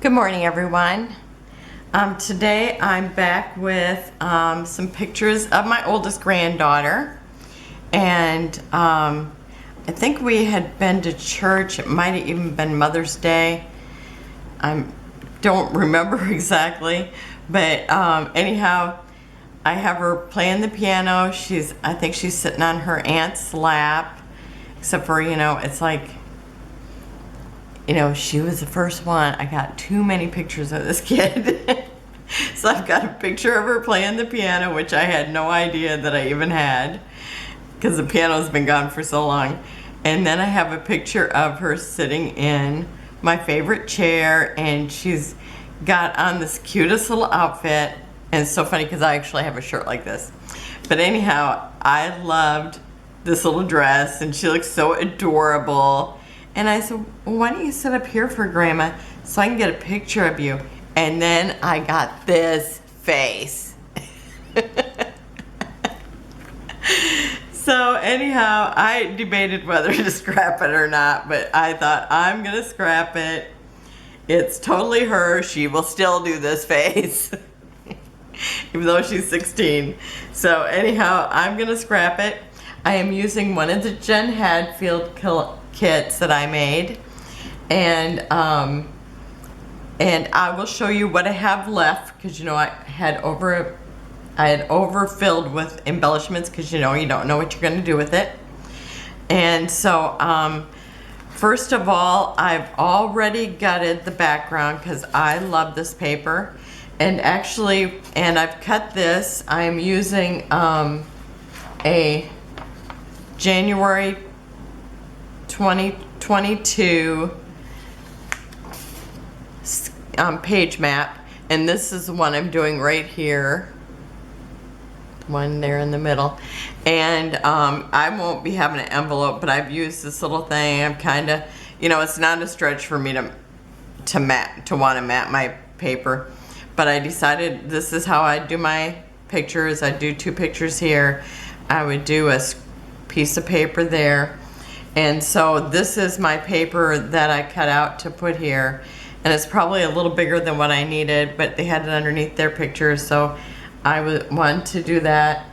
Good morning, everyone. Today I'm back with some pictures of my oldest granddaughter, and I think we had been to church. It might have even been Mother's Day. I don't remember exactly, but anyhow, I have her playing the piano. I think she's sitting on her aunt's lap, except for, it's like, she was the first one. I got too many pictures of this kid. So I've got a picture of her playing the piano, which I had no idea that I even had, because the piano's been gone for so long. And then I have a picture of her sitting in my favorite chair, and she's got on this cutest little outfit. And it's so funny because I actually have a shirt like this. But anyhow, I loved this little dress, and she looks so adorable. And I said, well, why don't you sit up here for Grandma so I can get a picture of you? And then I got this face. So anyhow, I debated whether to scrap it or not, but I thought I'm gonna scrap it. It's totally her. She will still do this face, even though she's 16. So anyhow, I'm gonna scrap it. I am using one of the Jen Hadfield kits that I made, and I will show you what I have left, because I had overfilled with embellishments, because you don't know what you're going to do with it. And so first of all, I've already gutted the background because I love this paper, and I've cut this. I'm using a January 2022 page map, and this is the one I'm doing right here, one there in the middle. And I won't be having an envelope, but I've used this little thing. I'm kind of, it's not a stretch for me to want to map my paper, but I decided this is how I do my pictures. I do 2 pictures here. I would do a piece of paper there. And so this is my paper that I cut out to put here, and it's probably a little bigger than what I needed, but they had it underneath their pictures, so I wanted to do that.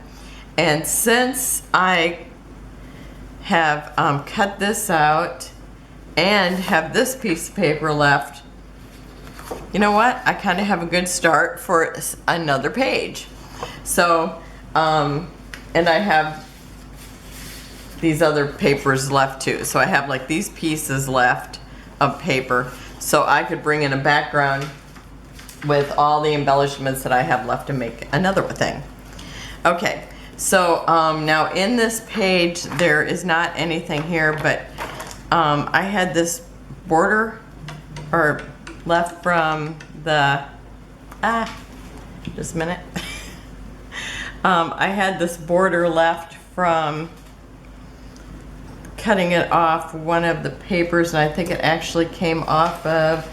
And since I have cut this out and have this piece of paper left, you know what? I kind of have a good start for another page. So, and I have these other papers left too. So I have like these pieces left of paper, so I could bring in a background with all the embellishments that I have left to make another thing. Okay, so now in this page there is not anything here, but I had this border left from the just a minute. I had this border left from cutting it off one of the papers, and I think it actually came off of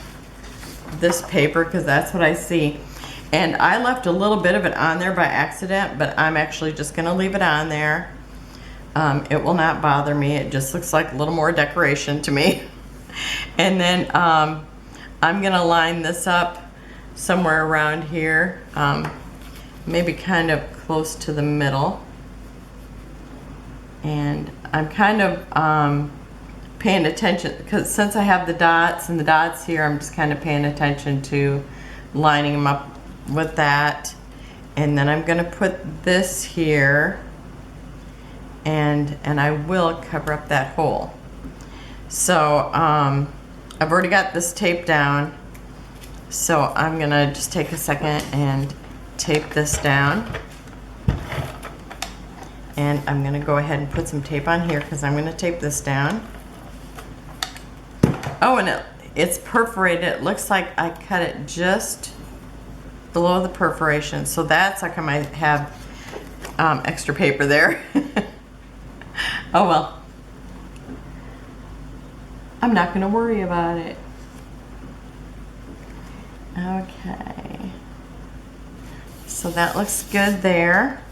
this paper, because that's what I see. And I left a little bit of it on there by accident, but I'm actually just going to leave it on there. It will not bother me. It just looks like a little more decoration to me. And then I'm going to line this up somewhere around here, maybe kind of close to the middle. And I'm kind of paying attention, because since I have the dots and the dots here, I'm just kind of paying attention to lining them up with that. And then I'm going to put this here, and I will cover up that hole. So I've already got this taped down, so I'm going to just take a second and tape this down. And I'm going to go ahead and put some tape on here, because I'm going to tape this down. Oh, and it's perforated. It looks like I cut it just below the perforation. So that's like I might have extra paper there. Oh well. I'm not going to worry about it. Okay. So that looks good there.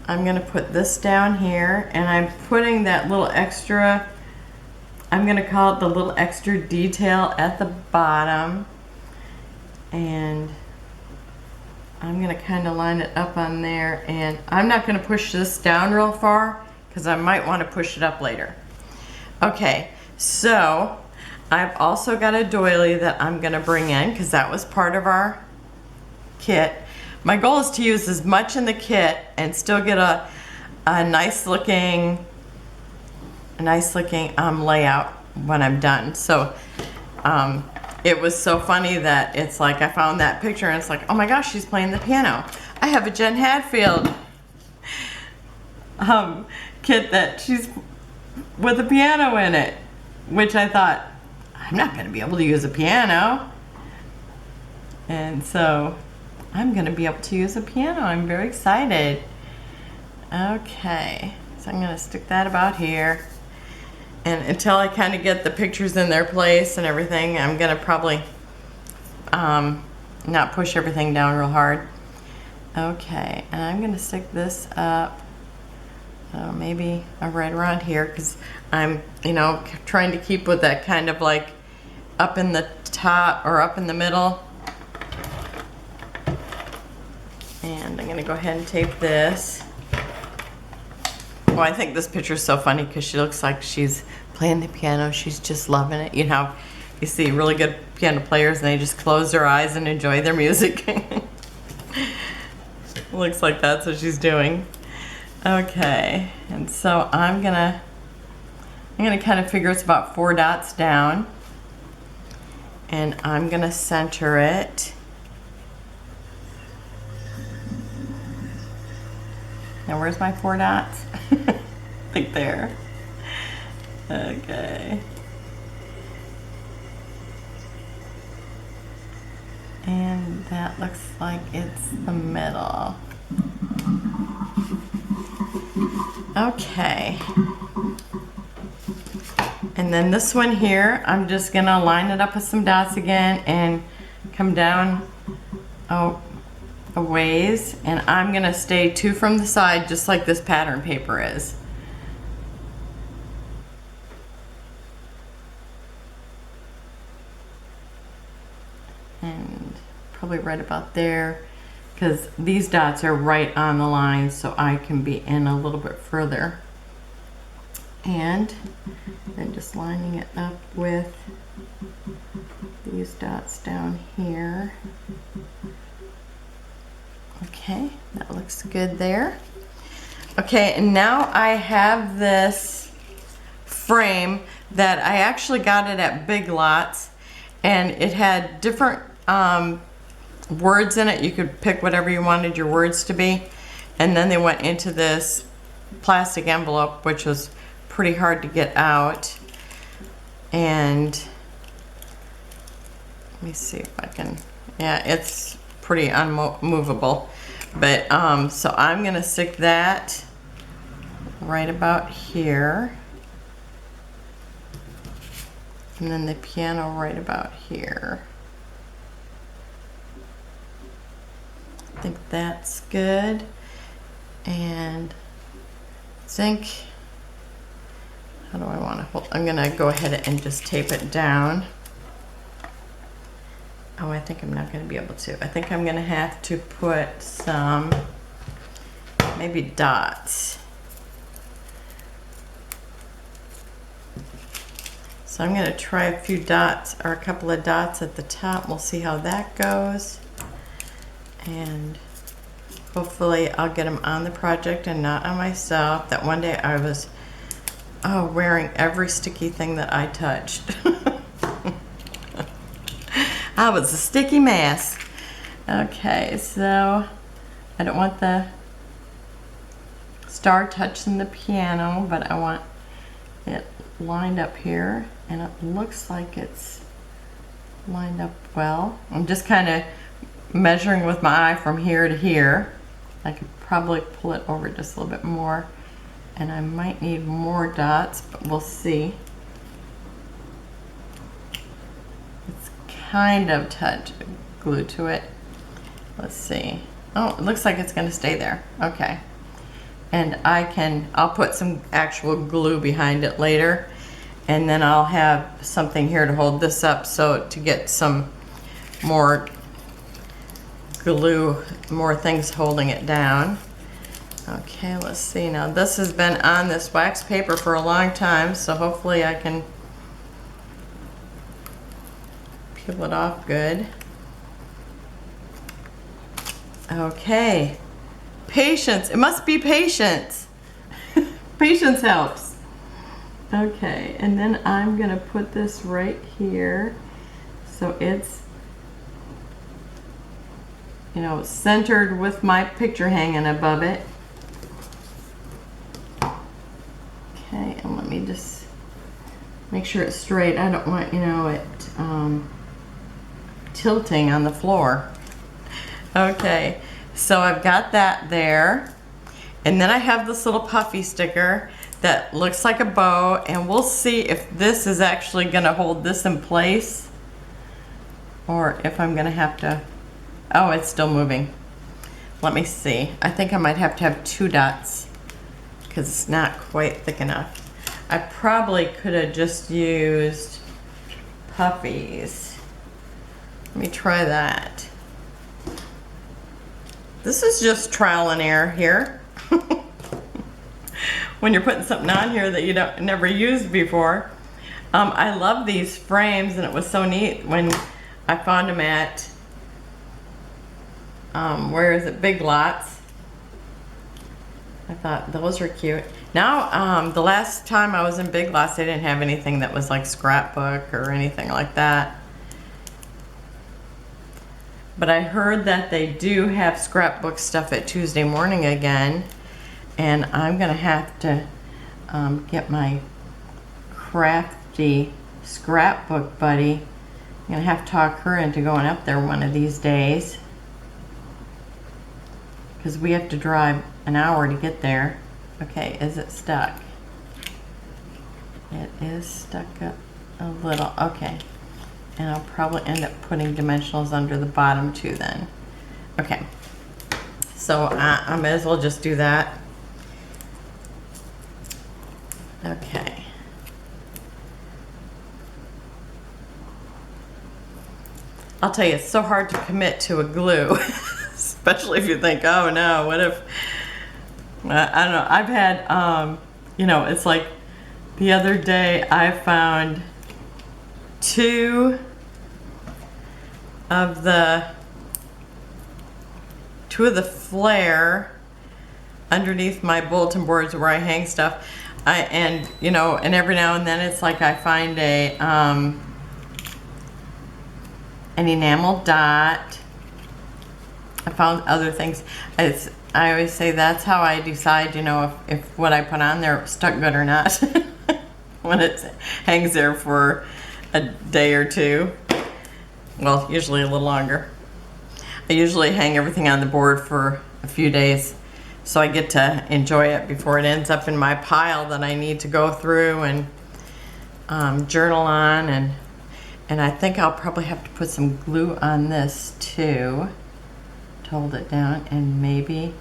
I'm going to put this down here, and I'm putting that little extra, I'm going to call it the little extra detail at the bottom. And I'm gonna kind of line it up on there, and I'm not gonna push this down real far because I might want to push it up later. Okay, so I've also got a doily that I'm gonna bring in because that was part of our kit. My goal is to use as much in the kit and still get a nice looking layout when I'm done. So it was so funny that it's like I found that picture and it's like, oh my gosh, she's playing the piano. I have a Jen Hadfield kit that she's with a piano in it, which I thought, I'm not going to be able to use a piano. And so I'm going to be able to use a piano. I'm very excited. Okay, so I'm going to stick that about here. And until I kind of get the pictures in their place and everything, I'm going to probably not push everything down real hard. Okay, and I'm going to stick this up, maybe right around here, because I'm, trying to keep with that kind of like up in the top or up in the middle. And I'm going to go ahead and tape this. Well, I think this picture is so funny because she looks like she's playing the piano. She's just loving it. You know, you see really good piano players and they just close their eyes and enjoy their music. Looks like that's what she's doing. Okay, and so I'm gonna kind of figure it's about 4 dots down, and I'm gonna center it. Now where's my 4 dots? I think there. Okay. And that looks like it's the middle. Okay. And then this one here, I'm just gonna line it up with some dots again and come down a ways, and I'm gonna stay 2 from the side just like this pattern paper is. And probably right about there, because these dots are right on the line, so I can be in a little bit further. And then just lining it up with these dots down here. Okay, that looks good there. Okay, and now I have this frame that I actually got it at Big Lots, and it had different words in it. You could pick whatever you wanted your words to be, and then they went into this plastic envelope, which was pretty hard to get out. And let me see if I can, yeah, it's pretty unmovable. But so I'm gonna stick that right about here, and then the piano right about here. I think that's good. And I think, how do I want to hold? I'm gonna go ahead and just tape it down. Oh, I think I'm not gonna be able to. I think I'm gonna have to put some, maybe dots. So I'm gonna try a few dots, or a couple of dots at the top. We'll see how that goes. And hopefully I'll get them on the project and not on myself. That one day I was wearing every sticky thing that I touched. I was a sticky mess. Okay, so I don't want the star touching the piano, but I want it lined up here, and it looks like it's lined up well. I'm just kind of measuring with my eye from here to here. I could probably pull it over just a little bit more, and I might need more dots, but we'll see. It's kind of glued to it. Let's see. Oh, it looks like it's going to stay there. Okay. And I'll put some actual glue behind it later, and then I'll have something here to hold this up, so to get some more glue, more things holding it down. Okay, let's see now. This has been on this wax paper for a long time, so hopefully I can peel it off good. Okay, patience. It must be patience. Patience helps. Okay, and then I'm gonna put this right here so it's, you know, centered with my picture hanging above it. Okay, and let me just make sure it's straight. I don't want, you know, it tilting on the floor. Okay, so I've got that there. And then I have this little puffy sticker that looks like a bow, and we'll see if this is actually gonna hold this in place or if I'm gonna have to, oh, it's still moving. Let me see. I think I might have to have 2 dots because it's not quite thick enough. I probably could have just used puffies. Let me try that. This is just trial and error here. When you're putting something on here that you never used before. I love these frames, and it was so neat when I found them at, where is it, Big Lots. I thought those were cute. Now, the last time I was in Big Lots, they didn't have anything that was like Scrapbook or anything like that. But I heard that they do have Scrapbook stuff at Tuesday Morning again. And I'm gonna have to get my crafty scrapbook buddy. I'm gonna have to talk her into going up there one of these days, because we have to drive an hour to get there. Okay, is it stuck? It is stuck up a little. Okay, and I'll probably end up putting dimensionals under the bottom too then. Okay, so I may as well just do that. Okay. I'll tell you, it's so hard to commit to a glue, especially if you think, oh no, what if, I don't know, I've had, you know, it's like the other day I found 2 of the flare underneath my bulletin boards where I hang stuff. And you know, and every now and then it's like I find a an enamel dot. I found other things. I always say that's how I decide, you know, if what I put on there stuck good or not. When it hangs there for a day or 2. Well, usually a little longer. I usually hang everything on the board for a few days, so I get to enjoy it before it ends up in my pile that I need to go through and journal on. And I think I'll probably have to put some glue on this too to hold it down, and maybe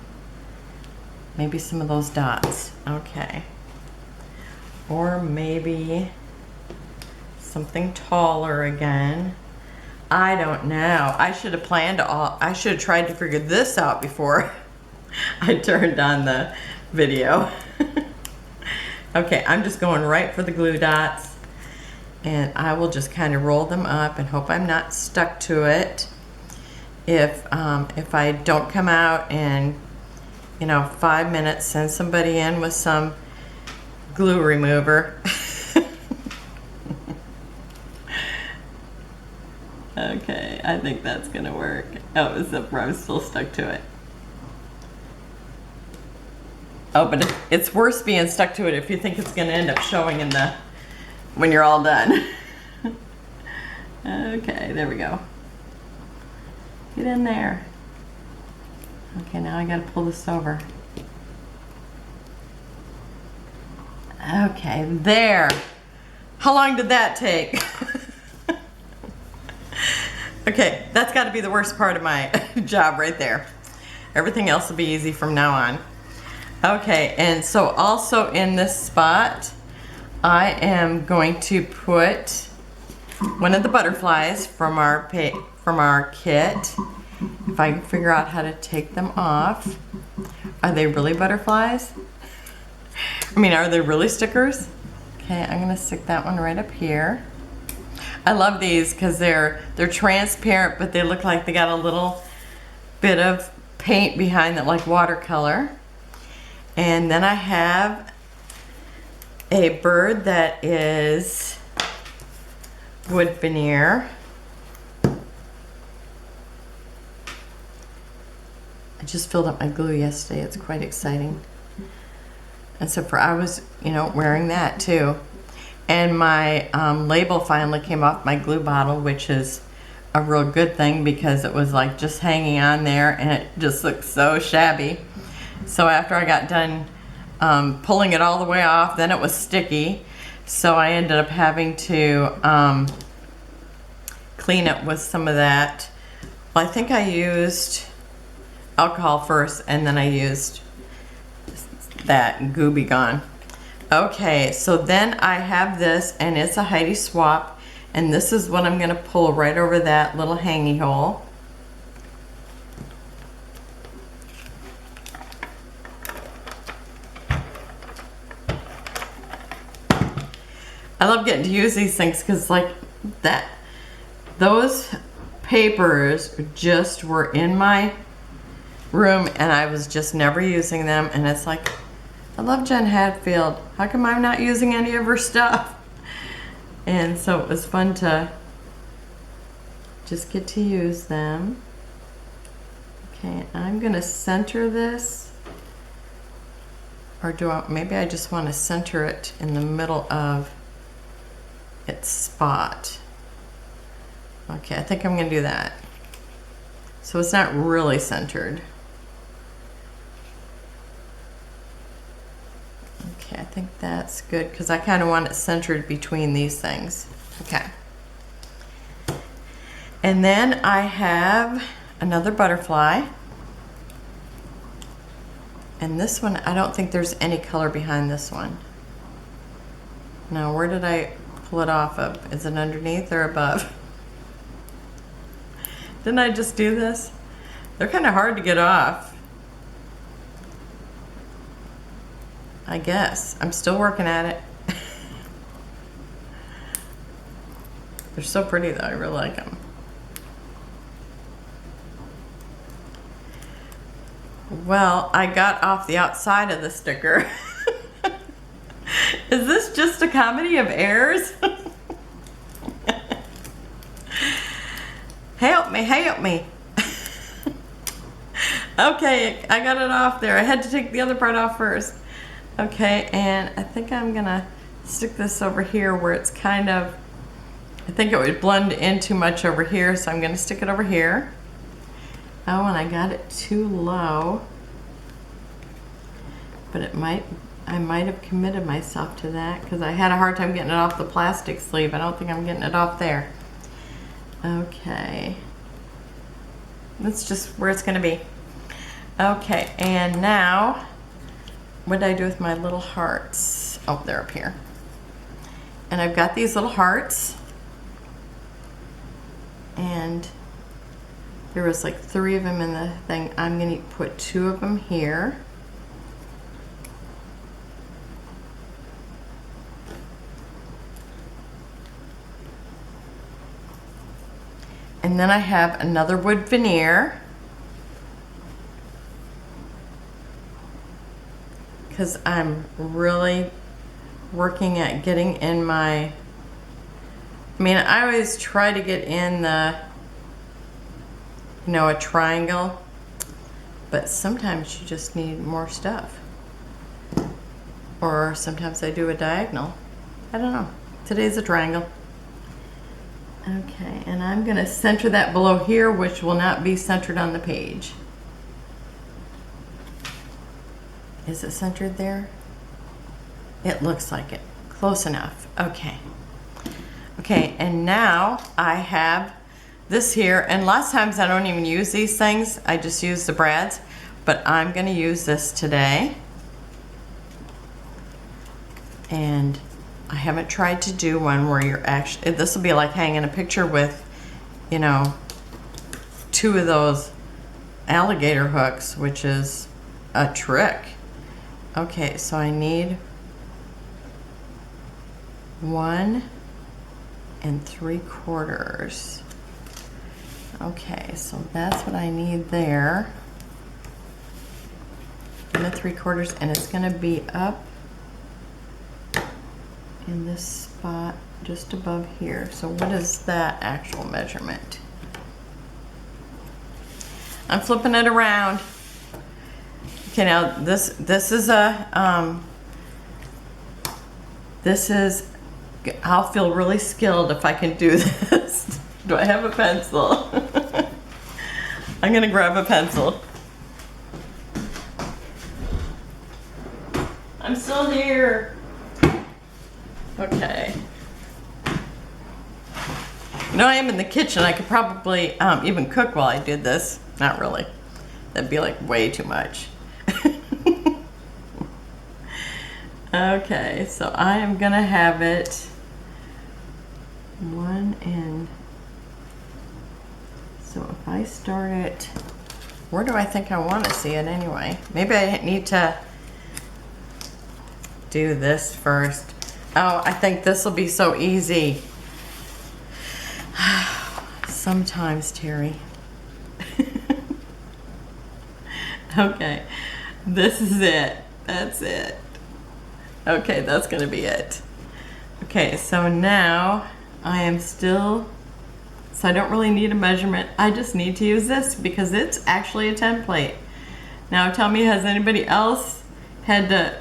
some of those dots. Okay. Or maybe something taller again. I don't know. I should have I should have tried to figure this out before I turned on the video. Okay, I'm just going right for the glue dots, and I will just kind of roll them up and hope I'm not stuck to it. If I don't come out in, you know, 5 minutes, send somebody in with some glue remover. Okay, I think that's gonna work. Oh, except for I'm still stuck to it. Oh, but it's worse being stuck to it if you think it's gonna end up showing in the, when you're all done. Okay, there we go. Get in there. Okay, now I gotta pull this over. Okay, there. How long did that take? Okay, that's got to be the worst part of my job right there. Everything else will be easy from now on. Okay, and so also in this spot, I am going to put one of the butterflies from our kit, if I can figure out how to take them off. Are they really butterflies? I mean, are they really stickers? Okay, I'm gonna stick that one right up here. I love these because they're transparent, but they look like they got a little bit of paint behind them, like watercolor. And then I have a bird that is wood veneer. I just filled up my glue yesterday. It's quite exciting. And so I was, wearing that too. And my label finally came off my glue bottle, which is a real good thing because it was like just hanging on there and it just looked so shabby. So after I got done pulling it all the way off, then it was sticky. So I ended up having to clean it with some of that. Well, I think I used alcohol first and then I used that Goo Be Gone. Okay, so then I have this and it's a Heidi swap, and this is what I'm going to pull right over that little hangy hole. I love getting to use these things because like that, those papers just were in my room and I was just never using them, and it's like, I love Jen Hadfield. How come I'm not using any of her stuff? And so it was fun to just get to use them. Okay, I'm gonna center this, or maybe I just want to center it in the middle of its spot. Okay, I think I'm gonna do that. So it's not really centered. Okay, I think that's good because I kind of want it centered between these things. Okay. And then I have another butterfly. And this one, I don't think there's any color behind this one. Now, where did I pull it off of? Is it underneath or above? Didn't I just do this? They're kind of hard to get off. I guess. I'm still working at it. They're so pretty though, I really like them. Well, I got off the outside of the sticker. Is this just a comedy of errors? Help me, help me. Okay, I got it off there. I had to take the other part off first. Okay, and I think I'm gonna stick this over here where it's kind of, I think it would blend in too much over here, so I'm gonna stick it over here. Oh, and I got it too low, but I might have committed myself to that because I had a hard time getting it off the plastic sleeve. I don't think I'm getting it off there. Okay, that's just where it's gonna be. Okay, and now, what did I do with my little hearts? Oh, they're up here. And I've got these little hearts. And there was like 3 of them in the thing. I'm going to put 2 of them here. And then I have another wood veneer. Because I'm really working at getting in my, I always try to get in the, a triangle, but sometimes you just need more stuff. Or sometimes I do a diagonal. I don't know. Today's a triangle. Okay, and I'm gonna center that below here, which will not be centered on the page. Is it centered there? It looks like it. Close enough. Okay. Okay, and now I have this here, and lots of times I don't even use these things. I just use the brads, but I'm going to use this today. And I haven't tried to do one where you're actually, this will be like hanging a picture with, 2 of those alligator hooks, which is a trick. Okay, so I need 1 3/4. Okay, so that's what I need there. 1 3/4, and it's going to be up in this spot just above here. So what is that actual measurement? I'm flipping it around. Okay, now this is a I'll feel really skilled if I can do this. Do I have a pencil? I'm gonna grab a pencil. I'm still here. Okay. You know, I am in the kitchen. I could probably even cook while I did this. Not really. That'd be like way too much. Okay, so I am gonna have it 1 in. So if I start it, where do I think I want to see it anyway? Maybe I need to do this first. Oh, I think this will be so easy. Sometimes, Terry. Okay, this is it. That's it. Okay, that's gonna be it. Okay, so now I am still, so I don't really need a measurement. I just need to use this because it's actually a template. Now tell me, has anybody else had to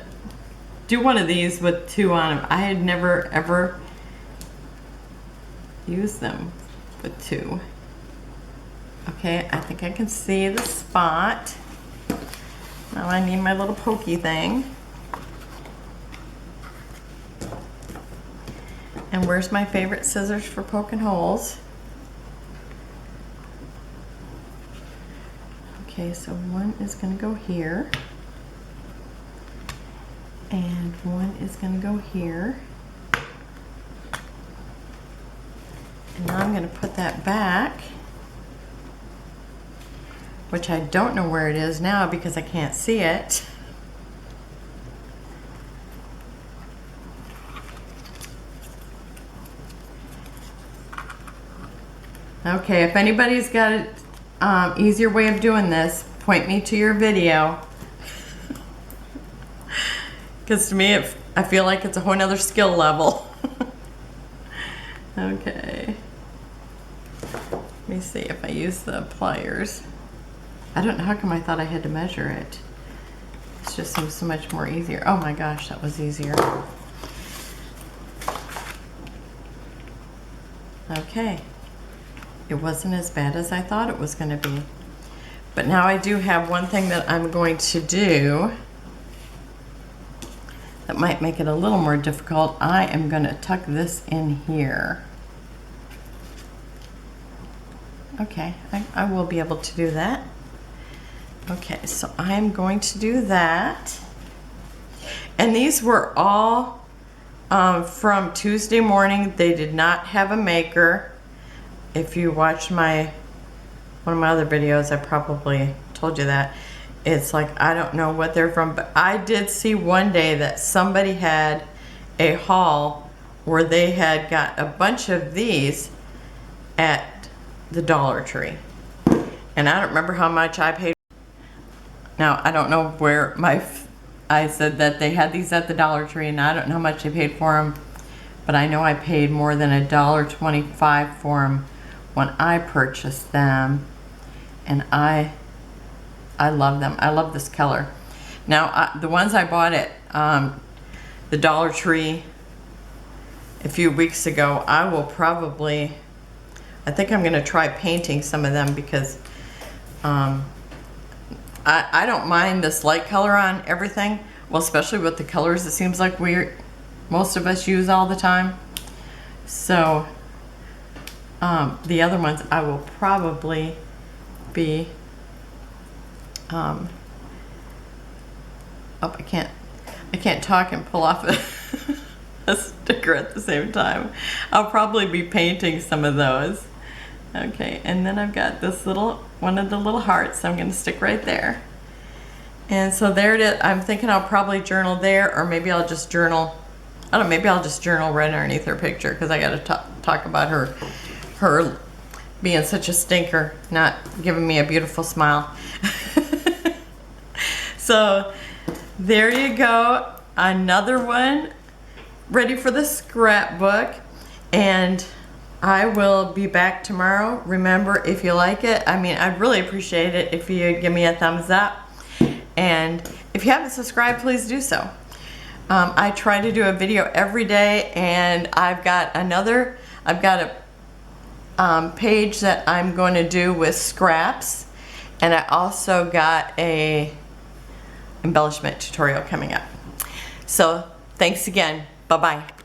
do one of these with 2 on them? I had never ever used them with 2. Okay, I think I can see the spot. Now I need my little pokey thing. And where's my favorite scissors for poking holes? Okay, so 1 is going to go here. And 1 is going to go here. And now I'm going to put that back, which I don't know where it is now because I can't see it. Okay, if anybody's got an easier way of doing this, point me to your video. Because to me, I feel like it's a whole nother skill level. Okay. Let me see if I use the pliers. I don't know how come I thought I had to measure it. It just seems so much more easier. Oh my gosh, that was easier. Okay. It wasn't as bad as I thought it was going to be. But now I do have one thing that I'm going to do that might make it a little more difficult. I am going to tuck this in here. Okay, I will be able to do that. Okay, so I'm going to do that. And these were all from Tuesday morning. They did not have a maker. If you watched one of my other videos, I probably told you that. It's like, I don't know what they're from, but I did see one day that somebody had a haul where they had got a bunch of these at the Dollar Tree. And I don't remember how much I paid. Now, I don't know where I said that they had these at the Dollar Tree, and I don't know how much I paid for them, but I know I paid more than $1.25 for them when I purchased them, and I love them. I love this color. Now, the ones I bought at the Dollar Tree a few weeks ago, I think I'm going to try painting some of them because I don't mind this light color on everything. Well, especially with the colors it seems like most of us use all the time. So the other ones I will probably be oh, I can't talk and pull off a sticker at the same time. I'll probably be painting some of those. Okay, and then I've got this little, one of the little hearts I'm gonna stick right there. And so there it is. I'm thinking I'll probably journal there, or maybe I'll just journal, I don't know, maybe I'll just journal right underneath her picture, because I gotta talk about her being such a stinker, not giving me a beautiful smile. So there you go, another one ready for the scrapbook. And I will be back tomorrow. Remember, if you like it, I mean, I'd really appreciate it if you give me a thumbs up. And if you haven't subscribed, please do so. I try to do a video every day, and I've got a page that I'm going to do with scraps, and I also got a embellishment tutorial coming up. So thanks again. Bye-bye.